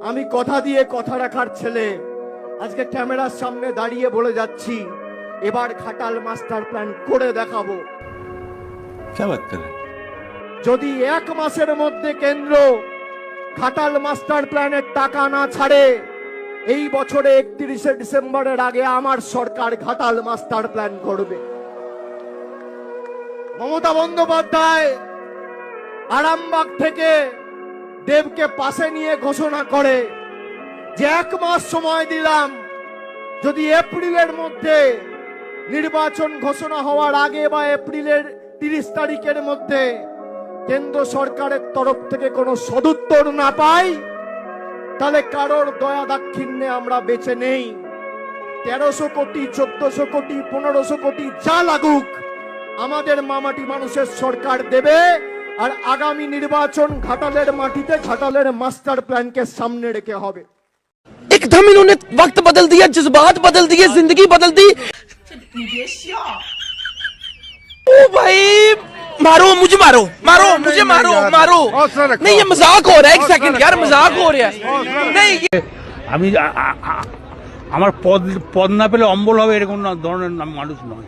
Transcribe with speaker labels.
Speaker 1: আমি কথা দিয়ে কথা রাখার ছেলে, আজকে ক্যামেরার সামনে দাঁড়িয়ে বলে যাচ্ছি, এবার ঘাটাল মাস্টার প্ল্যান করে দেখাবো। যদি 1 মাসের মধ্যে কেন্দ্র ঘাটাল মাস্টার প্ল্যানের টাকা না ছাড়ে, এই বছরে 31শে ডিসেম্বরের আগে আমার সরকার ঘাটাল মাস্টার প্ল্যান করবে। মমতা বন্দ্যোপাধ্যায় আরামবাগ থেকে দেবকে পাশে নিয়ে ঘোষণা করে যে 1 মাস সময় দিলাম, যদি এপ্রিলের মধ্যে নির্বাচন ঘোষণা হওয়ার আগে বা এপ্রিলের 30 তারিখের মধ্যে কেন্দ্র সরকারের তরফ থেকে কোনো সদুত্তর না পাই, তাহলে কারোর দয়া দাক্ষিণ্যে আমরা বেঁচে নেই। 1300 কোটি, 1400 কোটি, 1500 কোটি যা লাগুক আমাদের মামাটি মানুষের সরকার দেবে। আর আগামী নির্বাচন ঘাটালের মাটিতে ঘাটালের মাস্টার প্ল্যানকে সামনে রেখে হবে।
Speaker 2: एकदम इन्होंने वक्त बदल दिया, जज्बात बदल दिए, जिंदगी बदल दी। ओ भाई मारो मुझे, मारो मारो मुझे, मारो मारो। नहीं ये मजाक हो रहा है, 1 सेकंड यार, मजाक हो रहा है। नहीं
Speaker 3: আমি আমার পদ না পেলে অম্বল হবে এরকম ধরনের মানুষ নয়।